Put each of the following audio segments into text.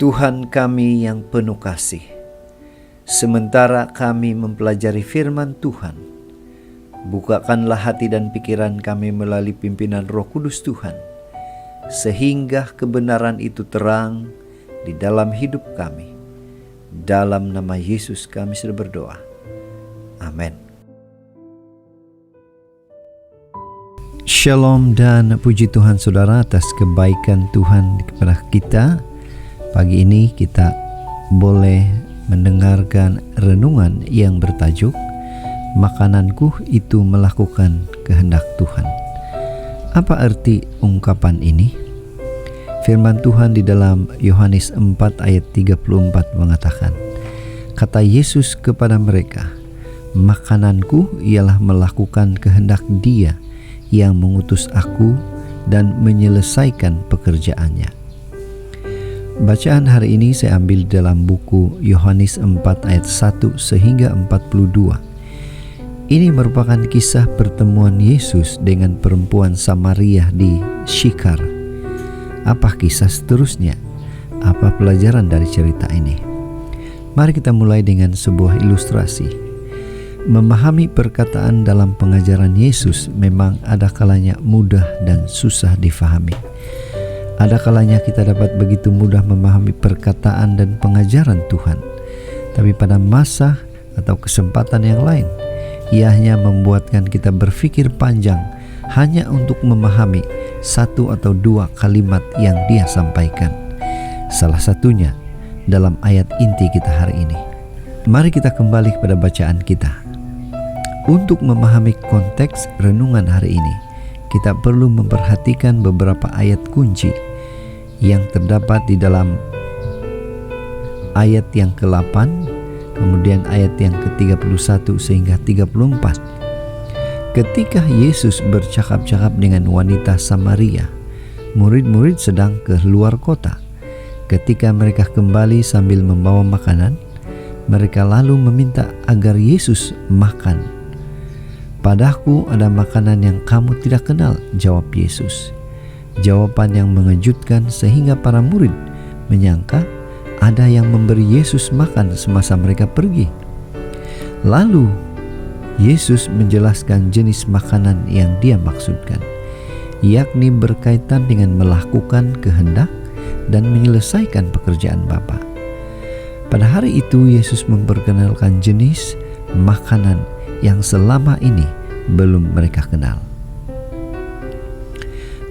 Tuhan kami yang penuh kasih, sementara kami mempelajari firman Tuhan, bukakanlah hati dan pikiran kami melalui pimpinan Roh Kudus Tuhan, sehingga kebenaran itu terang di dalam hidup kami. Dalam nama Yesus kami sudah berdoa. Amin. Shalom dan puji Tuhan saudara atas kebaikan Tuhan kepada kita. Pagi ini kita boleh mendengarkan renungan yang bertajuk Makananku itu melakukan kehendak Tuhan. Apa arti ungkapan ini? Firman Tuhan di dalam Yohanes 4 ayat 34 mengatakan, kata Yesus kepada mereka, makananku ialah melakukan kehendak Dia yang mengutus aku dan menyelesaikan pekerjaannya. Bacaan hari ini saya ambil dalam buku Yohanes 4 ayat 1 sehingga 42. Ini merupakan kisah pertemuan Yesus dengan perempuan Samaria di Syikar. Apa kisah seterusnya? Apa pelajaran dari cerita ini? Mari kita mulai dengan sebuah ilustrasi. Memahami perkataan dalam pengajaran Yesus memang ada kalanya mudah dan susah difahami. Ada kalanya kita dapat begitu mudah memahami perkataan dan pengajaran Tuhan, tapi pada masa atau kesempatan yang lain, Ia hanya membuatkan kita berpikir panjang hanya untuk memahami satu atau dua kalimat yang Dia sampaikan. Salah satunya dalam ayat inti kita hari ini. Mari kita kembali kepada bacaan kita. Untuk memahami konteks renungan hari ini, kita perlu memperhatikan beberapa ayat kunci yang terdapat di dalam ayat yang ke-8, kemudian ayat yang ke-31 sehingga 34. Ketika Yesus bercakap-cakap dengan wanita Samaria, murid-murid sedang ke luar kota. Ketika mereka kembali sambil membawa makanan, mereka lalu meminta agar Yesus makan. Padaku ada makanan yang kamu tidak kenal, jawab Yesus. Jawaban yang mengejutkan sehingga para murid menyangka ada yang memberi Yesus makan semasa mereka pergi. Lalu Yesus menjelaskan jenis makanan yang Dia maksudkan, yakni berkaitan dengan melakukan kehendak dan menyelesaikan pekerjaan Bapa. Pada hari itu Yesus memperkenalkan jenis makanan yang selama ini belum mereka kenal.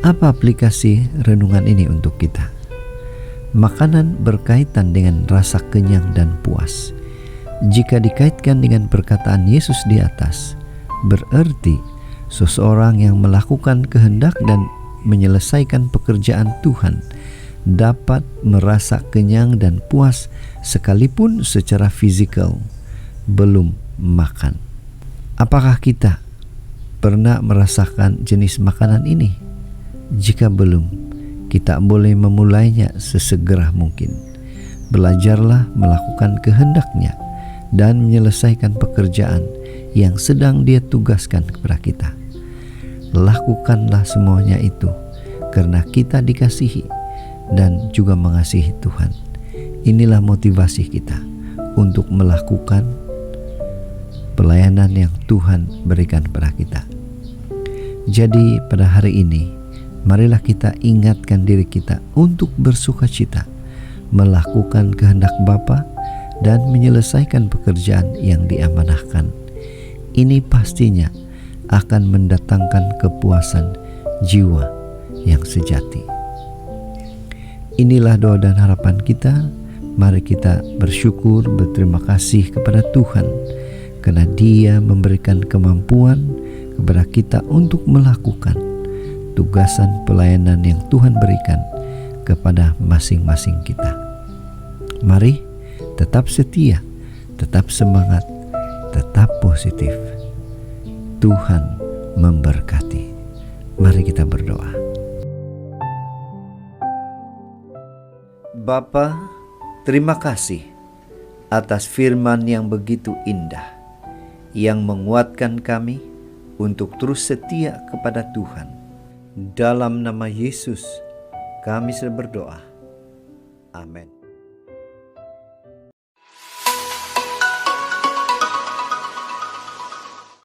Apa aplikasi renungan ini untuk kita? Makanan berkaitan dengan rasa kenyang dan puas. Jika dikaitkan dengan perkataan Yesus di atas, berarti seseorang yang melakukan kehendak dan menyelesaikan pekerjaan Tuhan dapat merasa kenyang dan puas sekalipun secara fisikal belum makan. Apakah kita pernah merasakan jenis makanan ini? Jika belum, kita boleh memulainya sesegera mungkin. Belajarlah melakukan kehendak-Nya dan menyelesaikan pekerjaan yang sedang Dia tugaskan kepada kita. Lakukanlah semuanya itu karena kita dikasihi dan juga mengasihi Tuhan. Inilah motivasi kita untuk melakukan pelayanan yang Tuhan berikan kepada kita. Jadi pada hari ini, marilah kita ingatkan diri kita untuk bersukacita, melakukan kehendak Bapa dan menyelesaikan pekerjaan yang diamanahkan. Ini pastinya akan mendatangkan kepuasan jiwa yang sejati. Inilah doa dan harapan kita. Mari kita bersyukur, berterima kasih kepada Tuhan karena Dia memberikan kemampuan kepada kita untuk melakukan tugasan pelayanan yang Tuhan berikan kepada masing-masing kita. Mari tetap setia, tetap semangat, tetap positif. Tuhan memberkati. Mari kita berdoa. Bapa, terima kasih atas firman yang begitu indah, yang menguatkan kami untuk terus setia kepada Tuhan. Dalam nama Yesus, kami sudah berdoa. Amin.